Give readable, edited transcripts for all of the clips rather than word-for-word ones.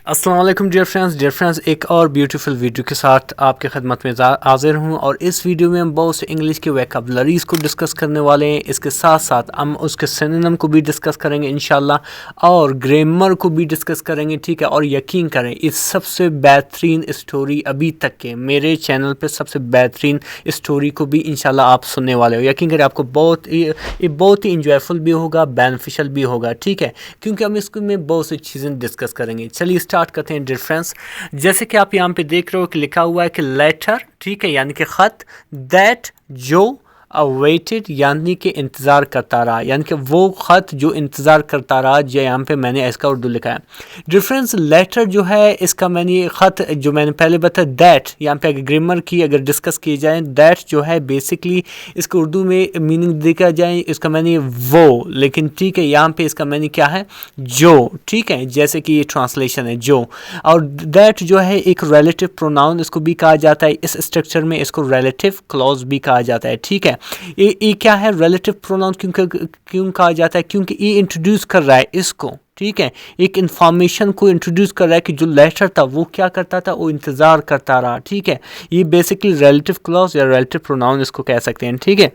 अस्सलाम वालेकुम dear friends एक और ब्यूटीफुल वीडियो के साथ आपके खिदमत में हाजिर हूँ। और इस वीडियो में हम बहुत से इंग्लिश के वोकैबुलरीज़ को डिस्कस करने वाले हैं। इसके साथ साथ हम उसके सिनोनिम को भी डिस्कस करेंगे इंशाल्लाह, और ग्रामर को भी डिस्कस करेंगे, ठीक है। और यकीन करें, इस सबसे बेहतरीन स्टोरी अभी तक के मेरे चैनल पे सबसे बेहतरीन स्टोरी को भी इंशाल्लाह आप सुनने वाले हो। यकीन करें, आपको बहुत ही इंजॉयफुल भी होगा, बेनिफिशियल भी होगा, ठीक है, क्योंकि हम इसको में बहुत सी चीज़ें डिस्कस करेंगे। चलिए स्टार्ट करते हैं डिफरेंस। जैसे कि आप यहाँ पे देख रहे हो कि लिखा हुआ है कि लेटर, ठीक है, यानी कि खत, दैट जो अवेटेड यानी कि इंतज़ार करता रहा, यानी कि वो ख़त जो इंतज़ार करता रहा, जो यहाँ पे मैंने इसका उर्दू लिखा है। डिफरेंस लेटर जो है इसका मैंने ख़त जो मैंने पहले बताया दैट, यहाँ पे अगर ग्रामर की अगर डिस्कस की जाए, दैट जो है बेसिकली इसको उर्दू में मीनिंग देखा जाए इसका मैंने वो, लेकिन ठीक है यहाँ पे इसका मैंने क्या है जो, ठीक है, जैसे कि ये ट्रांसलेशन है जो। और दैट जो है एक रिलेटिव प्रोनाउन इसको भी कहा जाता है, इस स्ट्रक्चर में इसको रिलेटिव क्लॉज भी कहा जाता है, ठीक है। ये क्या है रिलेटिव प्रोनाउन क्यों कहा जाता है, क्योंकि ये इंट्रोड्यूस कर रहा है इसको, ठीक है, एक इंफॉर्मेशन को इंट्रोड्यूस कर रहा है कि जो लेटर था वो क्या करता था, वो इंतज़ार करता रहा, ठीक है। ये बेसिकली रिलेटिव क्लॉज या रिलेटिव प्रोनाउन इसको कह सकते हैं, ठीक है।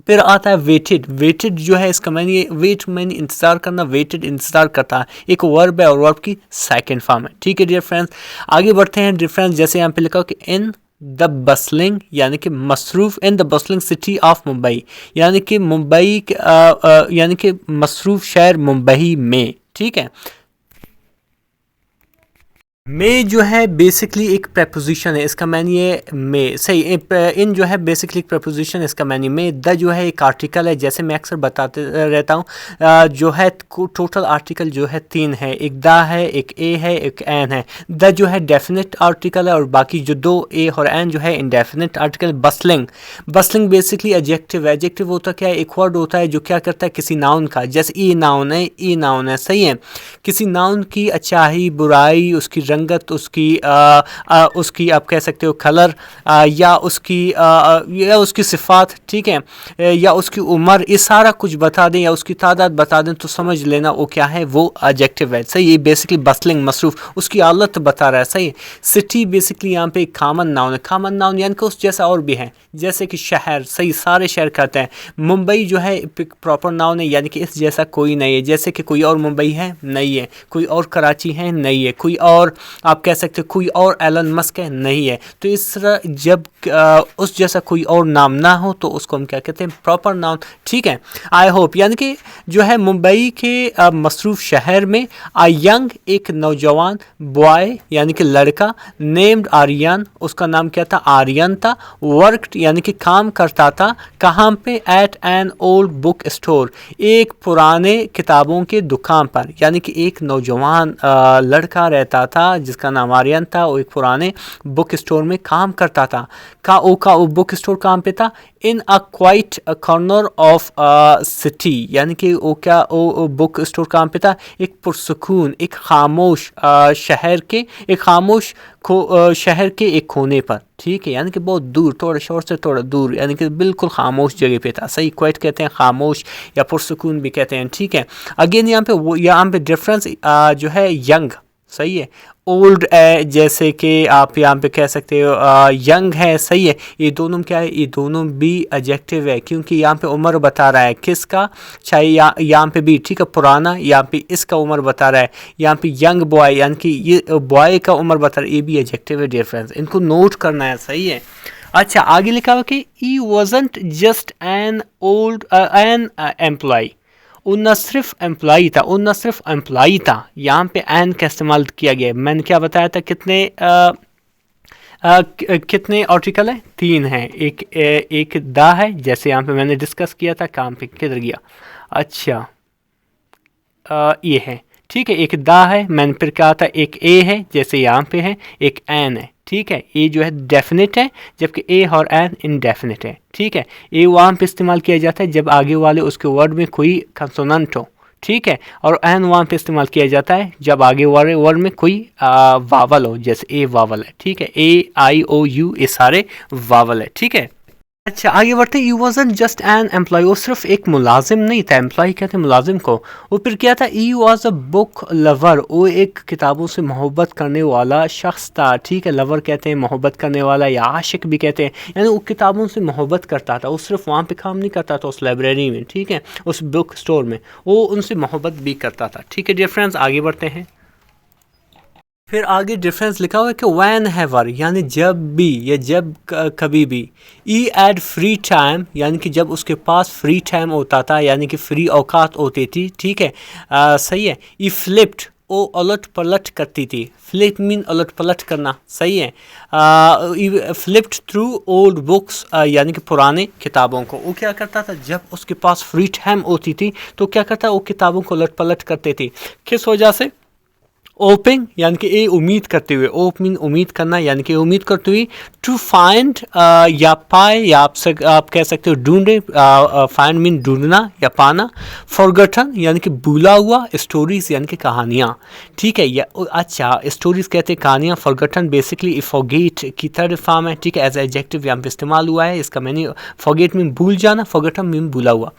फिर आता है वेटेड। वेटेड जो है इसका मैंने वेट मैंने इंतज़ार करना, वेटेड इंतज़ार करता है, एक वर्ब है और वर्ब की सेकंड फॉर्म है, ठीक है डियर फ्रेंड्स। आगे बढ़ते हैं डिफरेंस। जैसे यहाँ पे लिखा हो कि इन द बसलिंग यानी कि मसरूफ, in the bustling city of Mumbai, यानी कि मुंबई यानी कि मसरूफ शहर मुंबई में, ठीक है। में जो है बेसिकली एक प्रपोजिशन है, इसका मैंने ये में सही। इन जो है बेसिकली एक प्रपोजिशन, इसका मैंने में। द जो है एक आर्टिकल है, जैसे मैं अक्सर बताते रहता हूँ, जो है टोटल आर्टिकल जो है 3 है, एक द है, एक ए है, एक एन है। द जो है डेफिनेट आर्टिकल है और बाकी जो 2 ए और एन जो है indefinite article. Bustling, bustling basically adjective है। एडजेक्टिव होता क्या है, एक वर्ड होता है जो क्या करता है किसी नाउन का, जैसे ई नाउन है, ई नाउन है, सही है, किसी नाउन की अच्छाई बुराई, उसकी रंगत, उसकी आप कह सकते हो कलर, या उसकी सिफात, ठीक है, या उसकी उम्र, ये सारा कुछ बता दें या उसकी तादाद बता दें तो समझ लेना वो क्या है, वो एडजेक्टिव है, सही। ये बेसिकली बसलिंग मसरूफ उसकी हालत बता रहा है, सही। सिटी बेसिकली यहाँ पे एक कॉमन नाउन है, कॉमन नाउन यानी कि उस जैसा और भी है, जैसे कि शहर, सही, सारे शहर कहते हैं। मुंबई जो है प्रॉपर नाउन है, यानी कि इस जैसा कोई नहीं है, जैसे कि कोई और मुंबई है नहीं है, कोई और कराची है नहीं है, कोई और आप कह सकते हो कोई और एलन मस्क है नहीं है। तो इस तरह जब उस जैसा कोई और नाम ना हो तो उसको हम क्या कहते हैं, प्रॉपर नाउन, ठीक है। आई होप यानी कि जो है मुंबई के मसरूफ शहर में आ यंग एक नौजवान बॉय यानी कि लड़का, नेम्ड आर्यन, उसका नाम क्या था, आर्यन था। वर्कड यानी कि काम करता था, कहाँ पे, at an old book store, एक पुराने किताबों के दुकान पर, यानी कि एक नौजवान लड़का रहता था जिसका नाम आर्यन था, वो एक पुराने बुक स्टोर में काम करता था। वो बुक स्टोर कहाँ पे था, इन अ क्वाइट कॉर्नर ऑफ सिटी, यानी कि वो बुक स्टोर कहाँ पे था, एक पुरसुकून, एक खामोश शहर के, एक खामोश शहर के एक कोने पर, ठीक है, यानी कि बहुत दूर, थोड़ा शहर से थोड़ा दूर, यानी कि बिल्कुल खामोश जगह पे था, सही। क्वाइट कहते हैं खामोश या पुरसुकून भी कहते हैं, ठीक है। अगेन यहाँ पे डिफरेंस जो है यंग, सही है, ओल्ड है, जैसे कि आप यहाँ पे कह सकते हो यंग है, सही है। ये दोनों क्या है, ये दोनों भी एडजेक्टिव है, क्योंकि यहाँ पे उम्र बता रहा है किसका, चाहे यहाँ पे भी, ठीक है, पुराना, यहाँ पे इसका उम्र बता रहा है, यहाँ पे यंग बॉय यानी कि ये बॉय का उम्र बता रहा है, ये भी एडजेक्टिव है डियर फ्रेंड्स, इनको नोट करना है, सही है। अच्छा, आगे लिखा हुआ कि he wasn't just an employee, वो न सिर्फ एम्प्लॉई था, वो न सिर्फ एम्प्लॉई था, यहाँ पे एन का इस्तेमाल किया गया। मैंने क्या बताया था, कितने आर्टिकल है, 3 है, एक द है, जैसे यहाँ पे मैंने डिस्कस किया था, काम पे किधर गया, अच्छा ये है, ठीक है, एक द है, मैंने फिर कहा था एक ए है, जैसे यहाँ पे है, एक एन है, ठीक है। ए जो है डेफिनेट है, जबकि ए और एन इनडेफिनेट है, ठीक है। ए वहाँ पे इस्तेमाल किया जाता है जब आगे वाले उसके वर्ड में कोई कंसोनेंट हो, ठीक है, और एन वहाँ पे इस्तेमाल किया जाता है जब आगे वाले वर्ड में कोई वावल हो, जैसे ए वावल है, ठीक है, ए आई ओ यू ये सारे वावल है, ठीक है। अच्छा आगे बढ़ते, you wasn't just an employee, वो सिर्फ एक मुलाजिम नहीं था, एम्प्लॉय कहते हैं मुलाजिम को। वो फिर क्या था, ई वॉज अ बुक लवर, वो एक किताबों से मोहब्बत करने वाला शख्स था, ठीक है। लवर कहते हैं मोहब्बत करने वाला या आशिक भी कहते हैं, यानी वो किताबों से मोहब्बत करता था। वो सिर्फ वहाँ पे काम नहीं करता था उस लाइब्रेरी में, ठीक है, उस बुक स्टोर में, वो उनसे मोहब्बत भी करता था, ठीक है डियर फ्रेंड्स। आगे बढ़ते हैं, फिर आगे डिफरेंस लिखा हुआ है कि वैन हैवर यानी जब भी या जब कभी भी, ई एड फ्री टाइम यानी कि जब उसके पास फ्री टाइम होता था, यानी कि फ्री औकात होती थी, ठीक है, सही है। ई फ्लिप्ड, वो उलट पलट करती थी, फ्लिप मीन उलट पलट करना, सही है। फ्लिप्ड थ्रू ओल्ड बुक्स यानी कि पुराने किताबों को, वो क्या करता था जब उसके पास फ्री टाइम होती थी तो क्या करता, वो किताबों को उलट पलट करते थे, किस वजह से, ओपिंग यानी कि ए उम्मीद करते हुए, ओप मीन उम्मीद करना यानी कि उम्मीद करते हुए, टू फाइंड या पाए, या आप कह सकते हो ढूंढे, फाइंड मीन ढूंढना या पाना, फॉरगटन यानी कि भूला हुआ, स्टोरीज यानी कि कहानियाँ, ठीक है। या अच्छा स्टोरीज कहते हैं कहानियाँ, फॉरगटन बेसिकली फॉरगेट की थर्ड फॉर्म है, ठीक है, एज एडजेक्टिव यहाँ पे इस्तेमाल हुआ है। इसका मैंने फॉरगेट मीन भूल जाना, फॉरगटन मीन भूला हुआ।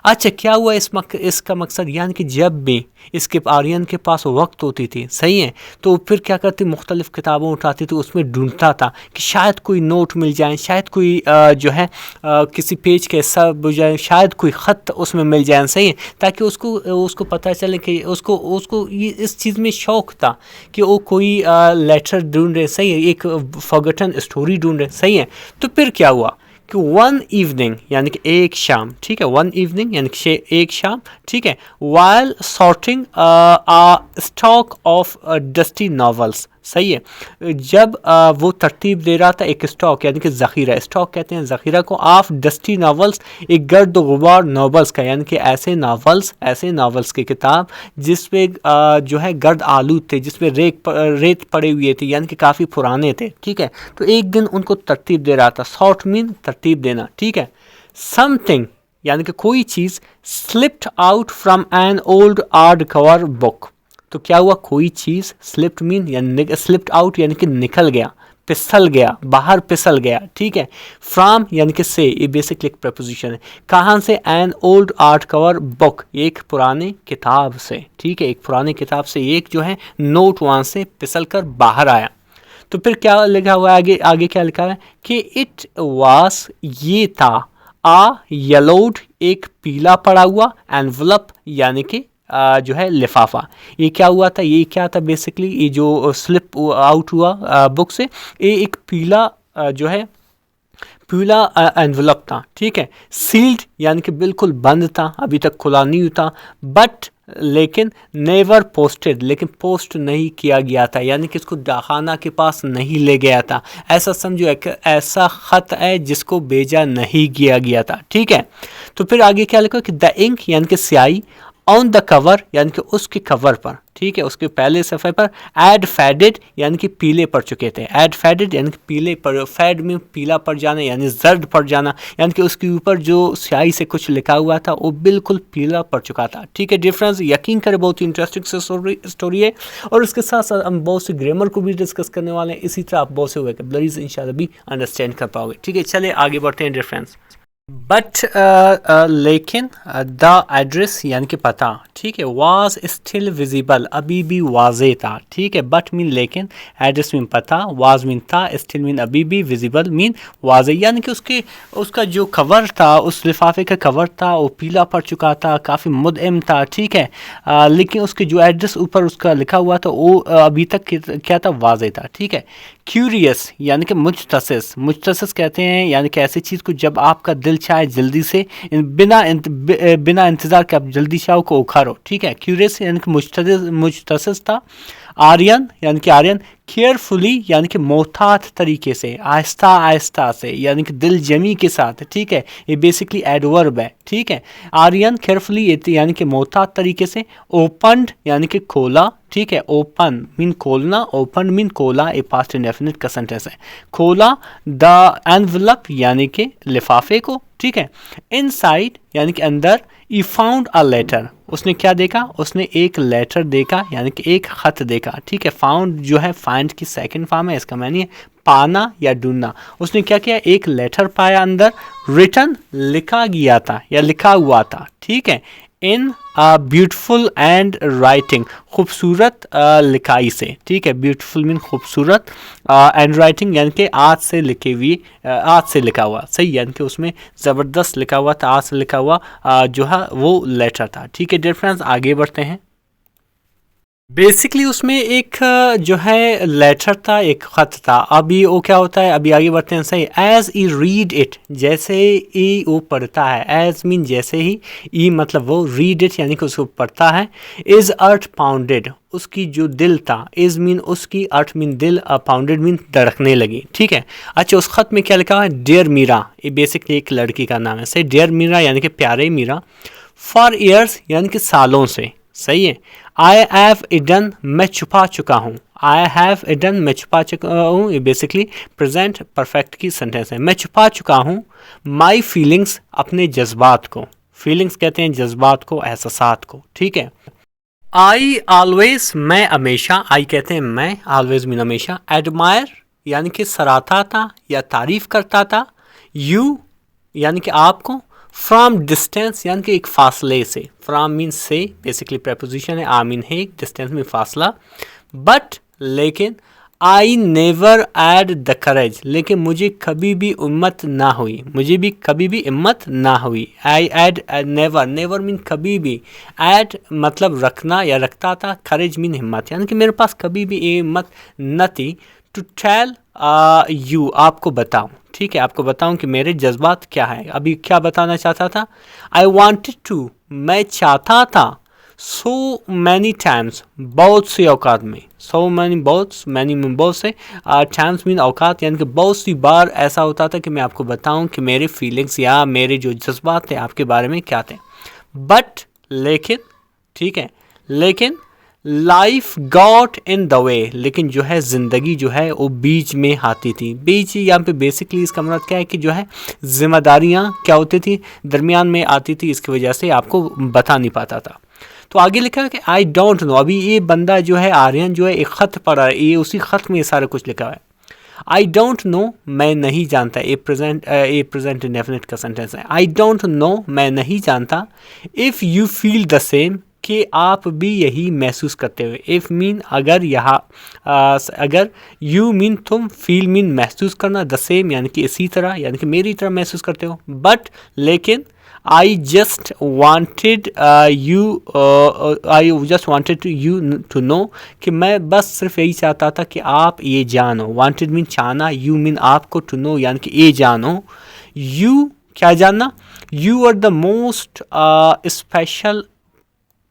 अच्छा क्या हुआ इसका मकसद, यानी कि जब भी इसके आर्यन के पास वक्त होती थी, सही है, तो फिर क्या करती, मुख्तलिफ किताबों उठाती थी, उसमें ढूंढता था कि शायद कोई नोट मिल जाए, शायद कोई जो है किसी पेज के हिस्सा बुझ जाए, शायद कोई ख़त उसमें मिल जाए, सही है, ताकि उसको पता चले कि उसको ये इस चीज़ में शौक़ था कि वो कोई लेटर ढूंढ रहे, सही है, एक फॉरगॉटन स्टोरी ढूंढ रहे, सही है। तो फिर क्या हुआ कि वन इवनिंग यानी कि एक शाम, ठीक है, वन इवनिंग यानी कि एक शाम, ठीक है, while sorting stock of dusty novels, सही है, जब वो तरतीब दे रहा था एक स्टॉक यानी कि ज़ख़ीरा, स्टॉक कहते हैं ज़ख़ीरा को, ऑफ डस्टी नॉवेल्स, एक गर्द गुबार नॉवेल्स का, यानी कि ऐसे नॉवेल्स की किताब जिसमें जो है गर्द आलूद थे, जिसमें रेत पड़े हुए थे, यानी कि काफ़ी पुराने थे, ठीक है। तो एक दिन उनको तरतीब दे रहा था, सॉर्ट मीन तरतीब देना, ठीक है। समथिंग यानी कि कोई चीज़, slipped out from an old hard cover book, तो क्या हुआ, कोई चीज़, स्लिप्ड मीन यानी स्लिप्ड आउट यानी कि निकल गया, फिसल गया, बाहर फिसल गया, ठीक है। फ्रॉम यानी कि से, ये बेसिकली एक प्रपोजिशन है, कहाँ से, an old art cover book, एक पुराने किताब से, ठीक है, एक पुराने किताब से एक जो है नोट वहाँ से फिसल कर बाहर आया। तो फिर क्या लिखा हुआ है आगे क्या लिखा है कि इट वास, ये था, आ येलोड, एक पीला पड़ा हुआ, एनवलप यानी कि जो है लिफाफा। ये क्या हुआ था, ये क्या था बेसिकली, ये जो स्लिप आउट हुआ बुक से, ये एक पीला जो है पीला एनवलप था, ठीक है। सील्ड यानी कि बिल्कुल बंद था, अभी तक खुला नहीं था, बट लेकिन नेवर पोस्टेड, लेकिन पोस्ट नहीं किया गया था, यानी कि इसको डाकखाना के पास नहीं ले गया था, ऐसा समझो एक ऐसा ख़त है जिसको भेजा नहीं किया गया था, ठीक है। तो फिर आगे क्या लिखा कि द इंक यानी कि स्याही, ऑन द कवर यानी कि उसके कवर पर, ठीक है, उसके पहले सफ़े पर, एड फेडेड यानी कि पीले पड़ चुके थे, एड फेडेड यानी कि पीले पर, फेड में पीला पड़ जाना यानी जर्द पड़ जाना, यानी कि उसके ऊपर जो स्याही से कुछ लिखा हुआ था वो बिल्कुल पीला पड़ चुका था, ठीक है डिफरेंस। यकीन करें बहुत ही इंटरेस्टिंग स्टोरी है, और उसके साथ साथ हम बहुत से ग्रामर को भी डिस्कस करने वाले हैं, इसी तरह आप बहुत से वोकैबुलरीज इंशाल्लाह भी अंडरस्टैंड कर पाओगे, ठीक है। चलिए आगे बढ़ते हैं डिफरेंस। बट लेकिन द एड्रेस यानी कि पता, ठीक है, वाज स्टिल विजिबल, अभी भी वाजे था, ठीक है। बट मीन लेकिन, एड्रेस मीन पता, वाज मीन था, स्टिल मीन अभी भी, विजिबल मीन वाजे, यानी कि उसका जो कवर था, उस लिफाफे का कवर था वो पीला पड़ चुका था, काफ़ी मुदअम था, ठीक है। लेकिन उसके जो एड्रेस ऊपर उसका लिखा हुआ था वो अभी तक क्या था, वाजे था, ठीक है। क्यूरियस यानी कि मुजतसिस कहते हैं, यानी कि ऐसी चीज़ को जब आपका दिल चाहे जल्दी से बिना इंतज़ार के आप जल्दी चाहो को उखाड़ो, ठीक है। क्यूरियस यानी कि मुजतसिस था। आर्यन यानी कि आर्यन, केयरफुली यानी कि मोहतात तरीके से, आहिस्ता आहिस्ता से, यानी कि दिल जमी के साथ, ठीक है, ये बेसिकली एडवर्ब है, ठीक है। आर्यन केयरफुली यानी कि मोहतात तरीके से। ओपनड यानी कि खोला, ठीक है, ओपन मीन खोलना, ओपन मीन खोला, ए पास्ट इंडेफिनिट का सेंटेंस है, खोला। द एनवलप यानी कि लिफाफे को, ठीक है। इनसाइड यानी कि अंदर, ई फाउंड अ लेटर, उसने क्या देखा, उसने एक लेटर देखा यानी कि एक खत देखा, ठीक है। फाउंड जो है फाइंड की सेकंड फॉर्म है, इसका मानी है पाना या ढूंढना। उसने क्या किया, एक लेटर पाया अंदर, रिटन लिखा गया था या लिखा हुआ था, ठीक है, इन ब्यूटिफुल एंड राइटिंग, खूबसूरत लिखाई से, ठीक है। ब्यूटिफुल मीन खूबसूरत, एंड राइटिंग यानी कि आज से लिखी हुई, आज से लिखा हुआ, सही, यानी कि उसमें ज़बरदस्त लिखा हुआ था, आज से लिखा हुआ जो है वो लेटर था, ठीक है। डियर फ्रेंड्स, आगे बढ़ते हैं। बेसिकली उसमें एक जो है लेटर था, एक खत था। अभी वो क्या होता है, अभी आगे बढ़ते हैं, सही। एज ई रीड इट, जैसे ई वो पढ़ता है, एज मीन जैसे ही, ई मतलब वो, रीड इट यानी कि उसको पढ़ता है। इज अर्थ पाउंडेड, उसकी जो दिल था, इज मीन उसकी, अर्थ मीन दिल, पाउंडेड मीन धड़कने लगी, ठीक है। अच्छा, उस खत में क्या लिखा है, डियर मीरा, ये बेसिकली एक लड़की का नाम है, सही। डियर मीरा यानी कि प्यारे मीरा, फॉर ईयर्स यानी कि सालों से, सही है। आई हैव इडन, मैं छुपा चुका हूँ, आई हैव इडन, मैं छुपा चुका हूँ, ये बेसिकली प्रेजेंट परफेक्ट की सेंटेंस है। मैं छुपा चुका हूँ माई फीलिंग्स, अपने जज्बात को, फीलिंग्स कहते हैं जज्बात को, एहसासात को, ठीक है। आई ऑलवेज, मैं हमेशा, आई कहते हैं मैं, ऑलवेज मीन हमेशा। एडमायर यानी कि सराहता था या तारीफ करता था। यू यानी कि आपको। फ्रॉम डिस्टेंस यानी कि एक फासले से, फ्रॉम मीन से, बेसिकली प्रेपोजिशन है, आ मीन है, डिस्टेंस में फासला। बट लेकिन, I never had the courage, लेकिन मुझे कभी भी हिम्मत ना हुई, मुझे भी कभी भी हिम्मत ना हुई। आई एड नेवर, नेवर मीन कभी भी, एड मतलब रखना या रखता था, करेज मीन हिम्मत, यानी कि मेरे पास कभी भी ये हिम्मत न थी। टू टेल यू, आपको बताऊं, ठीक है, आपको बताऊं कि मेरे जज्बात क्या है। अभी क्या बताना चाहता था, आई वॉन्टेड टू, मैं चाहता था, सो मैनी टाइम्स, बहुत सी औकात में, सो मैनी, बहुत मैनी में बहुत से, टाइम्स मीन औकात, यानी कि बहुत सी बार ऐसा होता था कि मैं आपको बताऊं कि मेरे फीलिंग्स या मेरे जो जज्बात थे आपके बारे में क्या थे। बट लेकिन, ठीक है, लेकिन life got in the way, लेकिन जो है ज़िंदगी जो है वो बीच में आती थी। बीच यहाँ पे बेसिकली इसका मतलब क्या है कि जो है जिम्मेदारियाँ क्या होती थी, दरमियान में आती थी, इसकी वजह से आपको बता नहीं पाता था। तो आगे लिखा है कि आई डोंट नो, अभी ये बंदा जो है आर्यन जो है एक ख़त पढ़ा है, ये उसी ख़त में ये सारा कुछ लिखा है। आई डोंट नो, मैं नहीं जानता, ये प्रेजेंट इंडेफिनिट का सेंटेंस है। आई डोंट नो, मैं नहीं जानता। If you feel the same, कि आप भी यही महसूस करते हुए। इफ़ मीन अगर, यहाँ अगर, यू मीन तुम, फील मीन महसूस करना, द सेम यानी कि इसी तरह, यानी कि मेरी तरह महसूस करते हो। बट लेकिन, I just wanted you to know, कि मैं बस सिर्फ यही चाहता था कि आप ये जानो। वांटेड मीन चाहना, यू मीन आपको, टू नो यानी कि ये जानो। यू क्या जानना, you are the most special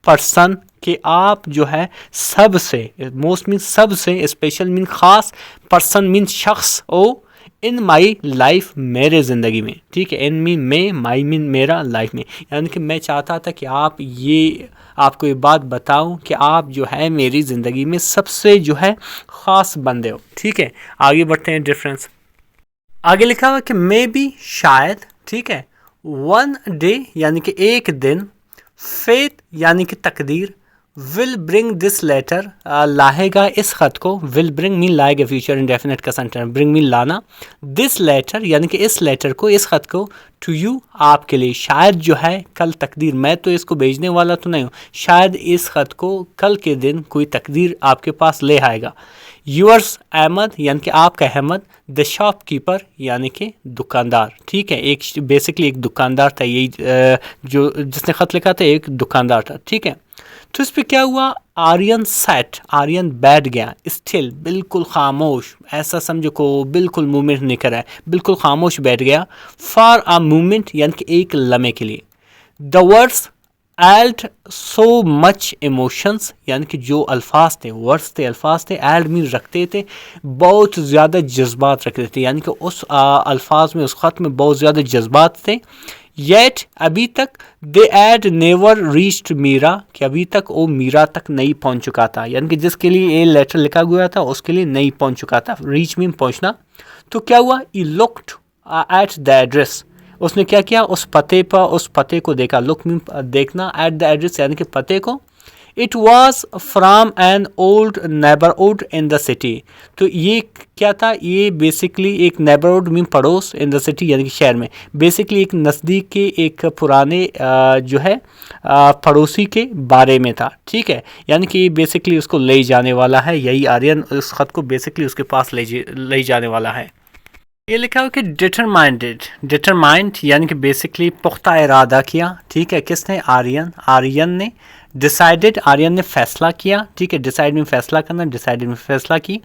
person, कि आप जो है सबसे, मोस्ट मीन सबसे, स्पेशल मीन खास, पर्सन मीन शख्स, ओ इन माई लाइफ मेरे ज़िंदगी में, ठीक है। इन मीन में, माई मीन मेरा, लाइफ में, यानी कि मैं चाहता था कि आप ये, आपको ये बात बताऊं कि आप जो है मेरी ज़िंदगी में सबसे जो है ख़ास बंदे हो, ठीक है। आगे बढ़ते हैं। डिफरेंस आगे लिखा हुआ कि मे बी, शायद, ठीक है। वन डे यानी कि एक दिन, फेथ यानी कि तकदीर, विल ब्रिंग दिस लेटर, लाएगा इस खत को, विल ब्रिंग मीन लाएगा, फ्यूचर इंडेफिनिट का सेंटेंस, ब्रिंग मीन लाना, दिस लेटर यानी कि इस लेटर को, इस खत को, टू यू आपके लिए। शायद जो है कल तकदीर, मैं तो इसको भेजने वाला तो नहीं हूँ, शायद इस खत को कल के दिन कोई तकदीर आपके पास ले आएगा। यूअर्स अहमद यानी कि आपका अहमद, द शॉपकीपर यानी कि दुकानदार, ठीक है। एक बेसिकली एक दुकानदार था, यही जो जिसने ख़त लिखा था एक दुकानदार था, ठीक है। तो इस पर क्या हुआ, आर्यन सेट, आर्यन बैठ गया, स्टिल बिल्कुल खामोश, ऐसा समझो को बिल्कुल मूवमेंट नहीं कर रहा है, बिल्कुल खामोश बैठ गया। फॉर अ मूवमेंट यानी कि एक लम्हे के लिए। The words held so much emotions, यानी कि जो अल्फाज थे, वर्ड्स थे, अल्फाज थे, एल्ड मीन रखते थे, बहुत ज़्यादा जज्बात रखते थे, यानी कि उस अल्फाज में, उस ख़त में बहुत ज़्यादा जज्बात थे। येट अभी तक, they had never reached Meera, कि अभी तक वो मीरा तक नहीं पहुंच चुका था, यानी कि जिसके लिए ये लेटर लिखा गया था उसके लिए नहीं पहुंच चुका था। रीच मीन पहुंचना। तो क्या हुआ, ई लुक्ड एट द एड्रेस, उसने क्या किया, उस पते को देखा, लुक मीन देखना, एट द एड्रेस यानी कि पते को। It was from an old neighbourhood in the city. तो ये क्या था, ये बेसिकली एक नेबरहुड मीन पड़ोस, इन द सिटी यानी कि शहर में, बेसिकली एक नज़दीक के एक पुराने जो है पड़ोसी के बारे में था, ठीक है। यानी कि बेसिकली उसको ले जाने वाला है, यही आर्यन उस ख़त को बेसिकली उसके पास ले जाने वाला है। ये लिखा हो कि डिटरमाइंड यानी कि बेसिकली पुख्ता इरादा किया, ठीक है। किसने, आर्यन ने। डिसाइडेड, आर्यन ने फैसला किया, ठीक है। डिसाइड में फैसला करना, डिसाइडेड में फैसला की।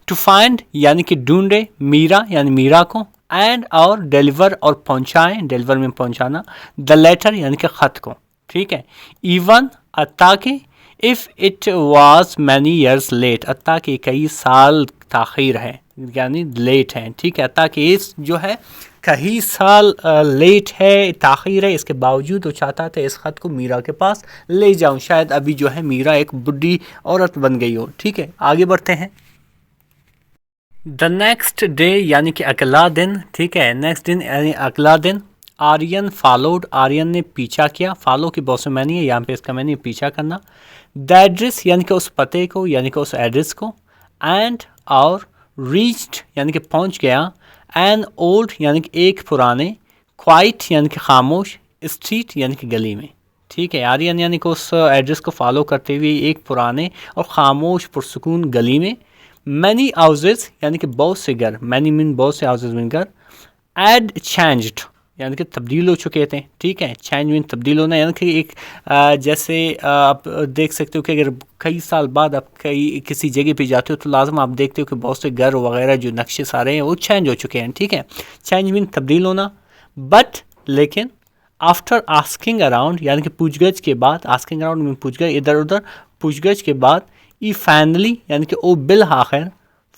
टू फाइंड यानी कि ढूंढे, मीरा यानी मीरा को, एंड और डिलीवर और पहुंचाएं, डिलीवर में पहुंचाना, द लेटर यानी कि ख़त को, ठीक है। इवन ताकि, if it was many years late, ताकि कई साल ताख़ीर है यानी लेट है, ठीक है। ताकि इस जो है कई साल लेट है, ताख़ीर है, इसके बावजूद वो चाहता था इस ख़त को मीरा के पास ले जाऊं। शायद अभी जो है मीरा एक बुढ़ी औरत बन गई हो, ठीक है। आगे बढ़ते हैं। द नेक्स्ट डे यानी कि अगला दिन, ठीक है। नेक्स्ट दिन यानी अगला दिन। आर्यन फॉलोड, आर्यन ने पीछा किया। फॉलो की बहुत से मैनी है, यहाँ पे इसका मैनी पीछा करना। द एड्रेस यानी कि उस पते को, यानी कि उस एड्रेस को। एंड और रीच्ड यानी कि पहुंच गया। एन ओल्ड यानी कि एक पुराने। क्वाइट यानी कि खामोश। स्ट्रीट यानी कि गली में, ठीक है। आर्यन यानी कि उस एड्रेस को फॉलो करते हुए एक पुराने और खामोश पुरसुकून गली में। मैनी हाउसेस यानी कि बहुत से घर, मैनी मीन बहुत से हाउसेस मीन घर। एड चेंज्ड यानी कि तब्दील हो चुके थे, ठीक है। चेंज मीन तब्दील होना, यानी कि एक जैसे आप देख सकते हो कि अगर कई साल बाद आप किसी जगह पे जाते हो तो लाजम आप देखते हो कि बहुत से घर वगैरह जो नक्शे सारे हैं वो चेंज हो चुके हैं, ठीक है। चेंज मीन तब्दील होना। बट लेकिन आफ्टर आस्किंग अराउंड यानी कि पूछगछ के बाद, आस्किंग अराउंड मीन पूछगछ, इधर उधर पूछगछ के बाद। ई फाइनली यानी कि ओ बिल आखिर।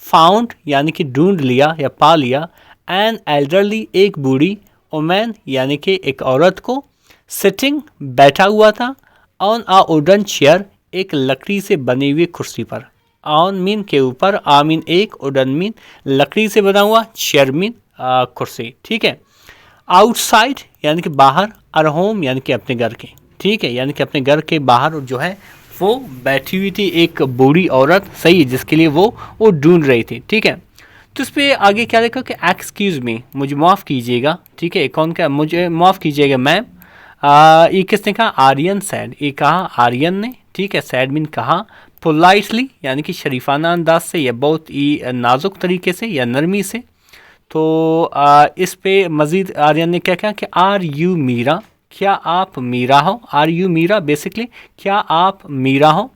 फाउंड यानी कि ढूंढ लिया या पा लिया। एन एल्डरली एक बूढ़ी। ओमैन यानी कि एक औरत को। सिटिंग बैठा हुआ था। ऑन आ वुडन चेयर एक लकड़ी से बनी हुई कुर्सी पर। ऑन मीन के ऊपर, आ मीन एक, वुडन मीन लकड़ी से बना हुआ, चेयर मीन कुर्सी, ठीक है। आउटसाइड यानी कि बाहर। अर होम यानी कि अपने घर के, ठीक है। यानी कि अपने घर के बाहर जो है वो बैठी हुई थी एक बूढ़ी औरत, सही है, जिसके लिए वो ढूंढ रही थी, ठीक है। तो इस पर आगे क्या लिखा कि एक्सक्यूज़ मी, मुझे माफ़ कीजिएगा, ठीक है। कौन क्या, मुझे माफ़ कीजिएगा मैम। ये किसने कहा, आर्यन सैड, ये कहा आर्यन ने, ठीक है। सैड मीन कहा। पोलाइटली यानी कि शरीफाना अंदाज से या बहुत ही नाजुक तरीके से या नरमी से। तो इस पे मज़ीद आर्यन ने क्या कहा कि आर यू मीरा, क्या आप मीरा हो। आर यू मीरा बेसिकली क्या आप मीरा हो।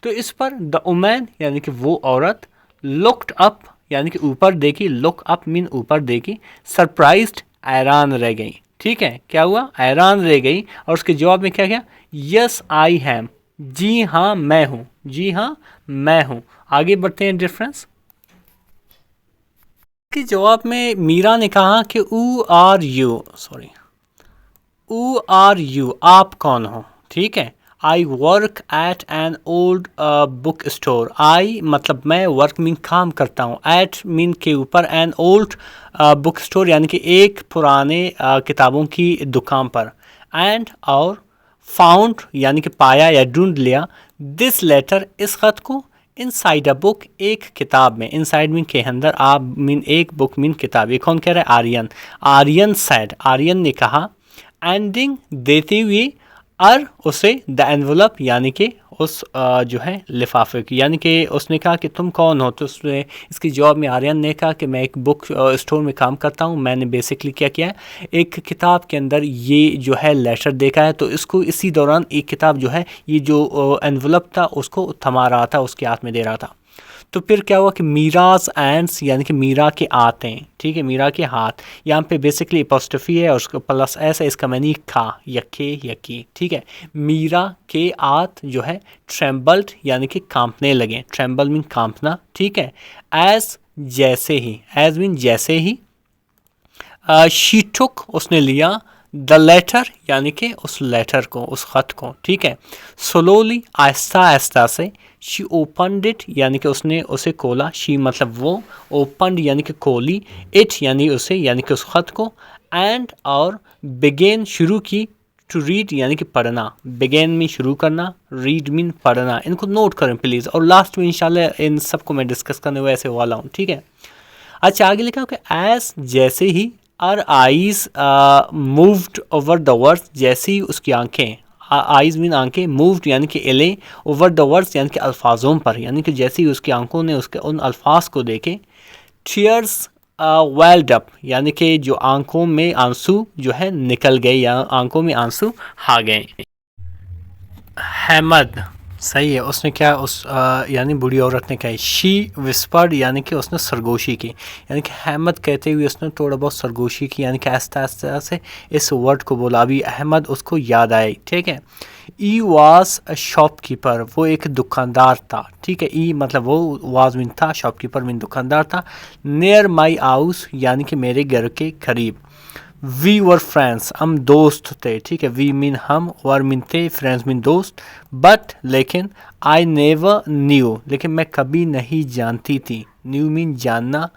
तो इस पर द वुमन यानी कि वो औरत। लुक्ड अप यानी कि ऊपर देखी, लुक अप मीन ऊपर देखी। सरप्राइज्ड हैरान रह गई, ठीक है। क्या हुआ, हैरान रह गई। और उसके जवाब में क्या किया, यस आई हैम, जी हाँ मैं हूँ, जी हाँ मैं हूँ। आगे बढ़ते हैं डिफरेंस के जवाब में। मीरा ने कहा कि who are you, sorry, who are you, आप कौन हो, ठीक है। I work at an old book store. I मतलब मैं, वर्क मीन काम करता हूँ, एट मीन के ऊपर, एन ओल्ड बुक स्टोर यानी कि एक पुराने किताबों की दुकान पर। एंड और फाउंड यानी कि पाया या ढूंढ लिया। दिस लेटर इस ख़त को। इनसाइड अ बुक एक किताब में, इनसाइड मीन के अंदर, आप मीन एक, बुक मीन किताब। ये कौन कह रहा है, आर्यन। आर्यन सैड, आर्यन ने कहा। एंडिंग देते हुए। और उसे द एनवलप यानी कि उस जो है लिफाफे की, यानी कि उसने कहा कि तुम कौन हो। तो उसने इसकी जवाब में आर्यन ने कहा कि मैं एक बुक स्टोर में काम करता हूँ। मैंने बेसिकली क्या किया है, एक किताब के अंदर ये जो है लेटर देखा है, तो इसको इसी दौरान एक किताब जो है ये जो एनवलप था उसको थमा रहा था, उसके हाथ में दे रहा था। तो फिर क्या हुआ कि मीराज एंड्स यानी कि मीरा के आते हैं, ठीक है, मीरा के हाथ। यहाँ पे बेसिकली एपोस्ट्रोफी है और उसको प्लस ऐसा, इसका मैंने खा, यके यकी, ठीक है। मीरा के हाथ जो है ट्रेम्बल्ड यानी कि कांपने लगे। ट्रेम्बल मीन कांपना, ठीक है। एज जैसे ही, एज मीन जैसे ही। शी टुक उसने लिया। द लेटर यानी कि उस लेटर को, उस ख़त को, ठीक है। स्लोली आहिस्ता आहिस्ता से। शी ओपनड इट यानी कि उसने उसे खोला। शी मतलब वो, ओपनड यानी कि खोली। इट यानी उसे, यानी कि उस ख़त को। एंड और बिगेन शुरू की, टू रीड यानी कि पढ़ना, बिगेन में शुरू करना, रीड मीन पढ़ना। इनको नोट करें प्लीज़, और लास्ट में इंशाल्लाह इन सबको मैं डिस्कस करने वैसे वाला हूँ, ठीक है। अच्छा आगे लिखा हो कि एज जैसे ही, our eyes moved over the words, जैसे ही उसकी आंखें, आईज मीन आंखें, मूव्ड यानी कि एलें, ओवर द वर्ड्स यानी कि अल्फाजों पर, यानी कि जैसे ही उसकी आंखों ने उसके उन अल्फाज को देखे। टीयर्स वेल्ड अप यानी कि जो आंखों में आंसू जो है निकल गए या आंखों में आंसू आ गए। हैमद सही है, उसने क्या उस यानी बूढ़ी औरत ने कहा, शी विस्पर्ड यानी कि उसने सरगोशी की, यानी कि अहमद कहते हुए उसने थोड़ा बहुत सरगोशी की, यानी कि आस्ता आस्ता से इस वर्ड को बोला, अभी अहमद उसको याद आई, ठीक है। ई वाज अ शॉपकीपर, वो एक दुकानदार था, ठीक है। ई मतलब वो वाज मीन था, शॉपकीपर मीन दुकानदार था। नियर माई हाउस यानी कि मेरे घर के करीब। वी वर फ्रेंड्स, हम दोस्त थे, ठीक है। वी मीन हम, वर मीन थे, फ्रेंड्स मीन दोस्त। बट लेकिन, आई नेवर न्यू लेकिन मैं कभी नहीं जानती थी, न्यू मीन जानना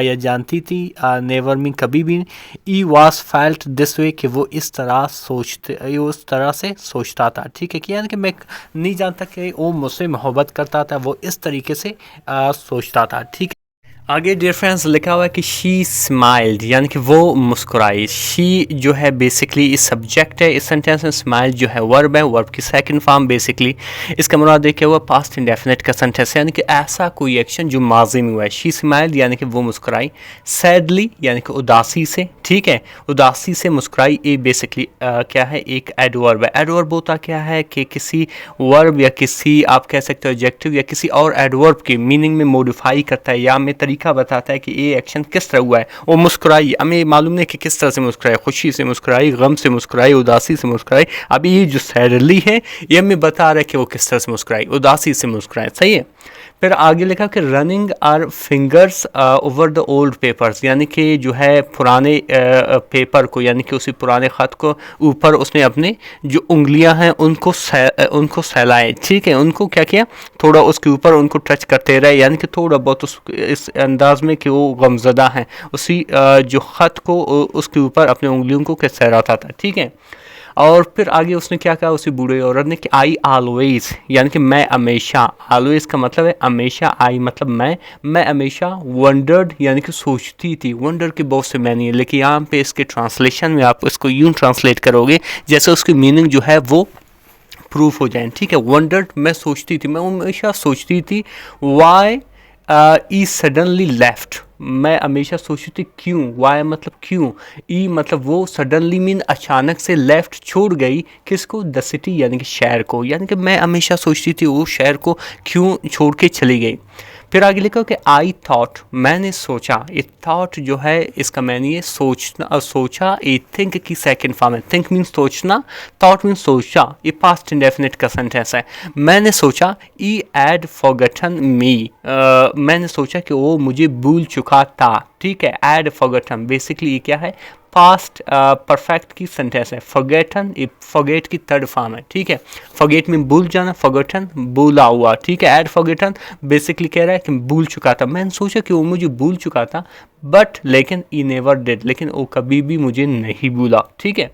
या जानती थी, नेवर मीन कभी भी। ई वॉज फेल्ट दिस वे कि वो इस तरह सोचते, उस तरह से सोचता था, ठीक है। कि यानी कि मैं नहीं जानता कि वो मुझसे मोहब्बत करता था, वो इस तरीके से सोचता था, ठीक है। आगे डियर फ्रेंड्स लिखा हुआ है कि शी स्माइल्ड यानी कि वो मुस्कुराई। शी जो है बेसिकली इस सब्जेक्ट है इस सेंटेंस में, स्माइल जो है वर्ब है, वर्ब की सेकंड फॉर्म बेसिकली इसका मुराद देखिए हुआ पास्ट इंडेफिनिट का सेंटेंस है, यानी कि ऐसा कोई एक्शन जो माजी में हुआ है। शी स्माइल्ड यानी कि वो मुस्कुराई। सैडली यानी कि उदासी से, ठीक है, उदासी से मुस्कुराई। ये बेसिकली क्या है, एक एडवर्ब है। एडवर्ब होता क्या है कि किसी वर्ब या किसी आप कह सकते हो एडजेक्टिव या किसी और एडवर्ब की मीनिंग में मॉडिफाई करता है या हमें तरीका बताता है कि ये एक्शन किस तरह हुआ है। वो मुस्कुराई, हमें मालूम नहीं कि किस तरह से मुस्कुराई, खुशी से मुस्कुराई, गम से मुस्कुराई, उदासी से मुस्कुराई। अभी ये जो सैडली है ये हमें बता रहा है कि वो किस तरह से मुस्कुराई, उदासी से मुस्कुराई, सही है। फिर आगे लिखा कि running our fingers over the old papers, यानी कि जो है पुराने पेपर को यानी कि उसी पुराने ख़त को ऊपर उसने अपने जो उंगलियां हैं उनको सहलाए, ठीक है। उनको क्या किया, थोड़ा उसके ऊपर उनको टच करते रहे, यानी कि थोड़ा बहुत इस अंदाज में कि वो गमज़दा हैं, उसी जो ख़त को उसके ऊपर अपने उंगलियों को सहलाता था, ठीक है। और फिर आगे उसने क्या कहा उसी बूढ़े औरत ने कि आई ऑलवेज यानी कि मैं हमेशा, ऑलवेज का मतलब है हमेशा, आई मतलब मैं हमेशा वंडर्ड यानी कि सोचती थी। वंडर के बहुत से मैनी है, लेकिन यहाँ पे इसके ट्रांसलेशन में आप इसको यूं ट्रांसलेट करोगे जैसे उसकी मीनिंग जो है वो प्रूफ हो जाए, ठीक है। वंडर्ड मैं सोचती थी, मैं हमेशा सोचती थी। वाई ई सडनली लेफ्ट, मैं हमेशा सोचती थी क्यों, वाई मतलब क्यों, ई मतलब वो, सडनली मीन अचानक से, लेफ्ट छोड़ गई किसको, द सिटी यानी कि शहर को, यानी कि मैं हमेशा सोचती थी वो शहर को क्यों छोड़ के चली गई। फिर आगे लिखा कि आई थॉट मैंने सोचा, ये थॉट जो है इसका मैंने ये सोचना सोचा, ये थिंक की सेकंड फॉर्म है। थिंक मीन सोचना, थॉट मीन सोचा, ये पास्ट इंडेफिनिट का सेंटेंस है। मैंने सोचा, ई एड फॉरगटन मी, मैंने सोचा कि वो मुझे भूल चुका था, ठीक है। एड फॉरगटन बेसिकली ये क्या है, पास्ट परफेक्ट की सेंटेंस है। फॉरगेटन फॉरगेट की थर्ड फॉर्म है, ठीक है। फॉरगेट में भूल जाना, फॉरगेटन भूला हुआ, ठीक है। एड फॉरगेटन बेसिकली कह रहा है कि भूल चुका था, मैंने सोचा कि वो मुझे भूल चुका था, बट लेकिन ई नेवर डिड, लेकिन वो कभी भी मुझे नहीं भूला, ठीक है।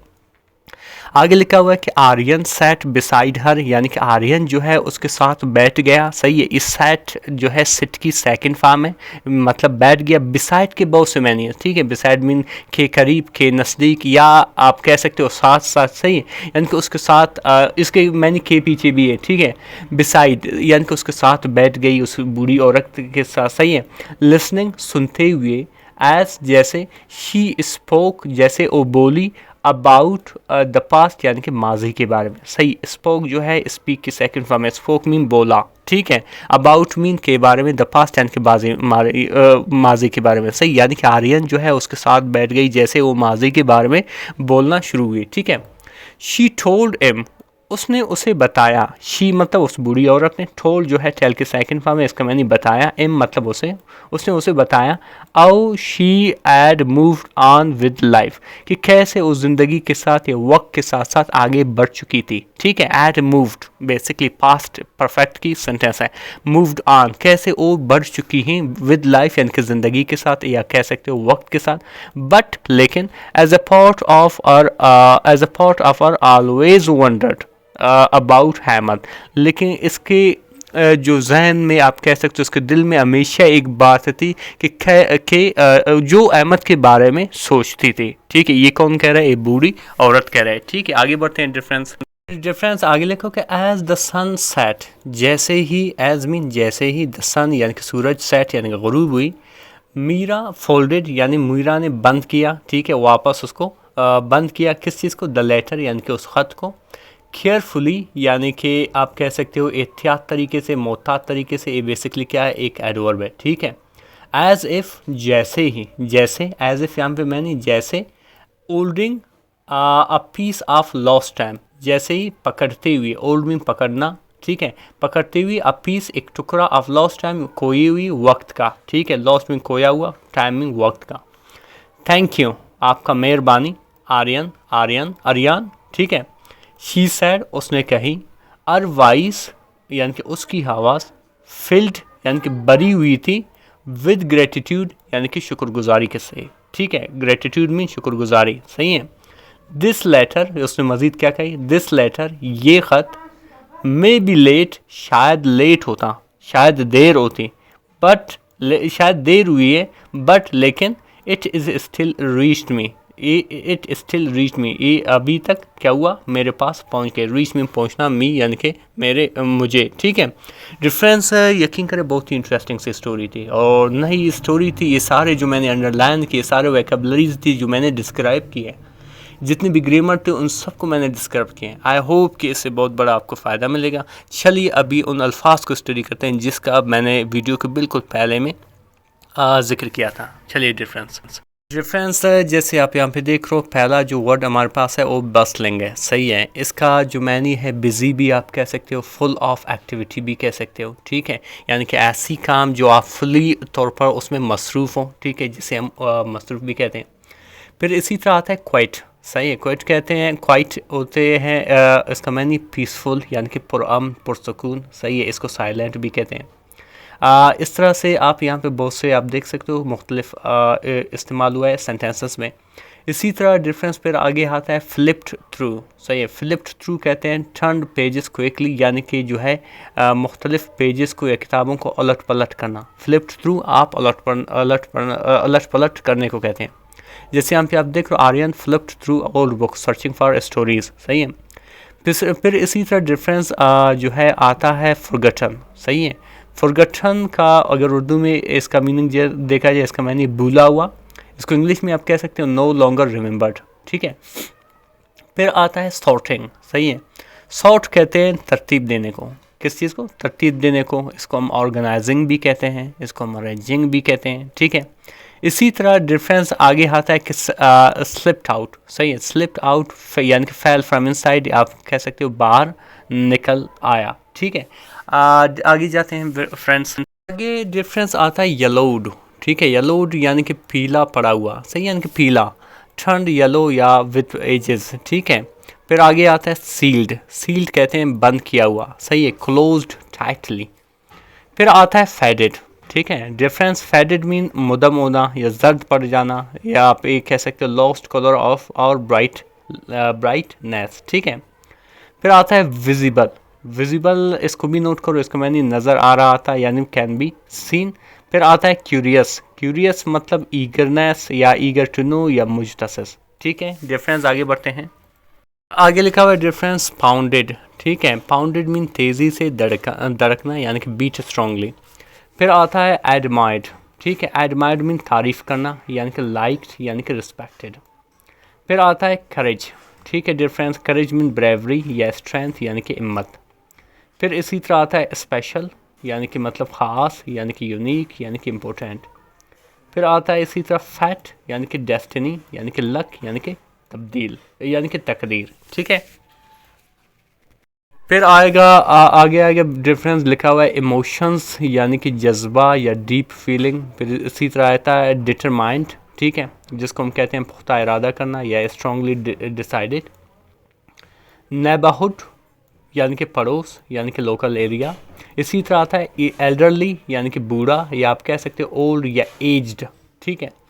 आगे लिखा हुआ है कि आर्यन सैट बिसाइड हर, यानी कि आर्यन जो है उसके साथ बैठ गया, सही है। इस सैट जो है सिट की सेकंड फॉर्म है, मतलब बैठ गया। बिसाइड के बहुत से मैनी है, ठीक है। बिसाइड मीन के करीब, के नज़दीक, या आप कह सकते हो साथ साथ, सही है। यानी कि उसके साथ इसके मैनी के पीछे भी है, ठीक है। बिसाइड यानी कि उसके साथ बैठ गई उस बूढ़ी औरत के साथ, सही है। लिसनिंग सुनते हुए, एज जैसे, शी स्पोक जैसे वो बोली, अबाउट द पास्ट यानी कि माजी के बारे में, सही। स्पोक जो है स्पीक की सेकंड फॉर्म है, स्पोक मीन बोला, ठीक है। अबाउट मीन के बारे में, द पास्ट यानी कि माजी के बारे में, सही। यानी कि आर्यन जो है उसके साथ बैठ गई जैसे वो माजी के बारे में बोलना शुरू हुई, ठीक है। शी टोल्ड हिम, उसने उसे बताया, शी मतलब उस बूढ़ी औरत ने, टोल्ड जो है टेल के सेकंड फॉर्म में, इसका मैंने बताया, एम मतलब उसने उसे बताया, आओ she had moved on with life, कि कैसे उस ज़िंदगी के साथ या वक्त के साथ साथ आगे बढ़ चुकी थी। ठीक है, had moved basically past perfect की सेंटेंस है, मूव्ड ऑन कैसे वो बढ़ चुकी हैं विद लाइफ यानी कि ज़िंदगी के साथ या कह सकते हो वक्त के साथ, बट लेकिन as a part of are always wondered about Ahmed, लेकिन इसके जो जहन में आप कह सकते हो उसके दिल में हमेशा एक बात थी कि जो अहमद के बारे में सोचती थी। ठीक है, ये कौन कह रहा है? ये बूढ़ी औरत कह रहा है। ठीक है, आगे बढ़ते हैं। डिफरेंस आगे लिखो कि एज द सन सेट, जैसे ही, एज मीन जैसे ही, द सन यानी कि सूरज, सेट यानी कि गुरूब हुई, मीरा फोल्डेड यानी मीरा ने बंद किया। ठीक है, वापस उसको बंद किया, किस चीज़ को? द लेटर यानी कि उस ख़त को। केयरफुली यानी कि आप कह सकते हो एहतियात तरीके से, मोहतात तरीके से, ये बेसिकली क्या है? एक एडवर्ब है। ठीक है, एज इफ़ जैसे ही, जैसे एज इफ़ यहाँ पे मैंने जैसे, holding a piece of lost time, जैसे ही पकड़ते हुए, ओल्ड मीन पकड़ना। ठीक है, पकड़ते हुए, अ पीस एक टुकड़ा, ऑफ लॉस्ट टाइम खोई हुई वक्त का। ठीक है, लॉस्ट मीन खोया हुआ, टाइम मीन वक्त का। थैंक यू आपका मेहरबानी, आर्यन। ठीक है, शी सैड उसने कही, अरवाइज यानी कि उसकी आवाज़, फिल्ड यानी कि भरी हुई थी, विद ग्रेटिट्यूड यानी कि शुक्रगुजारी के से। ठीक है, ग्रेटिट्यूड मीन शुक्रगुजारी, सही है। दिस लेटर, उसने मज़ीद क्या कही? दिस लेटर ये ख़त, मे बी लेट शायद लेट होता, शायद देर होती, बट शायद देर हुई है, बट लेकिन it is still reached me, it still reach me, ये अभी तक क्या हुआ? मेरे पास पहुंच गए। रीच में पहुंचना, मी यानी कि मेरे, मुझे। ठीक है, डिफरेंस यकीन करें बहुत ही इंटरेस्टिंग सी स्टोरी थी, और नई स्टोरी थी। ये सारे जो मैंने अंडरलाइन किए, सारे वैकेबलरीज थी जो मैंने डिस्क्राइब किए, जितने भी ग्रामर थे उन सबको मैंने डिस्क्राइब किए। आई होप कि इससे बहुत बड़ा आपको फ़ायदा मिलेगा। चलिए अभी उन अल्फाज को स्टडी करते हैं जिसका अब मैंने वीडियो के बिल्कुल पहले में जिक्र किया था। चलिए डिफरेंस जैसे आप यहाँ पे देख रहे हो, पहला जो वर्ड हमारे पास है वो बस्टलिंग है। सही है, इसका जो मैनी है बिजी भी आप कह सकते हो, फुल ऑफ एक्टिविटी भी कह सकते हो। ठीक है, यानी कि ऐसी काम जो आप फुली तौर पर उसमें मसरूफ़ हो। ठीक है, जिसे हम मसरूफ़ भी कहते हैं। फिर इसी तरह आता है क्वाइट। सही है, क्वाइट कहते हैं, क्वाइट होते हैं इसका मैनी पीसफुल यानी कि पुरअमन, पुरसकून। सही है, इसको साइलेंट भी कहते हैं। इस तरह से आप यहाँ पे बहुत से आप देख सकते हो मुख्तलिफ इस्तेमाल हुआ है सेंटेंसेस में। इसी तरह डिफरेंस फिर आगे आता है फ्लिप्ड थ्रू। सही है, फ्लिप्ड थ्रू कहते हैं टर्न पेजेस क्विकली, यानी कि जो है मुख्तलिफ पेजेस को या किताबों को उलट पलट करना। फ्लिप्ड थ्रू आप उलट पलट करने को कहते हैं। जैसे यहाँ पे आप देख रहे हो, Aryan flipped through old book searching for stories. सही है, फिर इसी तरह डिफरेंस जो है आता है फॉरगॉटन। सही है, फॉरगॉटन का अगर उर्दू में इसका मीनिंग देखा जाए, इसका मैंने भूला हुआ, इसको इंग्लिश में आप कह सकते हो नो लॉन्गर रिमेंबर्ड। ठीक है, फिर आता है सॉर्टिंग। सही है, सॉर्ट कहते हैं तरतीब देने को, किस चीज़ को? तरतीब देने को। इसको हम ऑर्गेनाइजिंग भी कहते हैं, इसको हम अरेंजिंग भी कहते हैं। ठीक है, इसी तरह डिफरेंस आगे आता है कि स्लिप्ड आउट। सही है, स्लिप्ड आउट यानी कि फेल फ्रॉम इनसाइड, आप कह सकते हो बाहर निकल आया। ठीक है, आगे जाते हैं फ्रेंड्स। आगे डिफरेंस आता है येलोड। ठीक है, येलोड यानी कि पीला पड़ा हुआ। सही, यानी कि पीला, टर्न्ड येलो या विथ एजेस। ठीक है, फिर आगे आता है सील्ड। सील्ड कहते हैं बंद किया हुआ। सही है, क्लोज्ड टाइटली। फिर आता है फेडेड। ठीक है, डिफरेंस फेडेड मीन मुदम होना या जर्द पड़ जाना, या आप ये कह सकते हो लॉस्ट कलर ऑफ और ब्राइटनेस। ठीक है, फिर आता है विजिबल। विजिबल इसको भी नोट करो, इसको मैंने नज़र आ रहा था यानी कैन बी सीन। फिर आता है क्यूरियस। क्यूरियस मतलब ईगरनेस या ईगर टू नो या मुजतसस। ठीक है, डिफरेंस आगे बढ़ते हैं। आगे लिखा हुआ है डिफरेंस पाउंडेड। ठीक है, पाउंडेड मीन तेज़ी से धड़कना यानी कि बीट स्ट्रांगली। फिर आता है एडमायर्ड। ठीक है, एडमायर्ड मीन तारीफ़ करना यानी कि लाइक्ड यानी कि रिस्पेक्टेड। फिर आता है करेज। ठीक है, डिफरेंस करेज मीन ब्रेवरी या स्ट्रेंथ यानी कि हिम्मत। फिर इसी तरह आता है स्पेशल यानी कि मतलब ख़ास यानी कि यूनिक यानी कि इम्पोर्टेंट। फिर आता है इसी तरह फैट यानी कि डेस्टिनी यानी कि लक यानी कि तब्दील यानी कि तकदीर। ठीक है, फिर आएगा आगे आगे डिफरेंस लिखा हुआ है इमोशंस यानी कि जज्बा या डीप फीलिंग। फिर इसी तरह आता है डिटरमाइंड, ठीक है, जिसको हम कहते हैं पुख्ता इरादा करना या स्ट्रांगली डिसाइडेड। नेबरहुड यानी कि पड़ोस यानी कि लोकल एरिया। इसी तरह आता है एल्डरली यानी कि बूढ़ा, या आप कह सकते हो ओल्ड या एज्ड, ठीक है।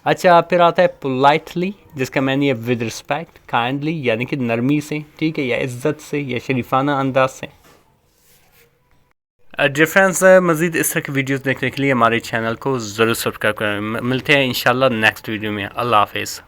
अच्छा, फिर आता है पोलाइटली जिसका मैंने है विद रिस्पेक्ट, काइंडली यानी कि नरमी से, ठीक है, या इज्जत से या शरीफाना अंदाज से। डिफरेंस मज़ीद इस तरह की वीडियोस देखने के लिए हमारे चैनल को ज़रूर सब्सक्राइब करें। मिलते हैं इंशाल्लाह नेक्स्ट वीडियो में। अल्लाह हाफिज़।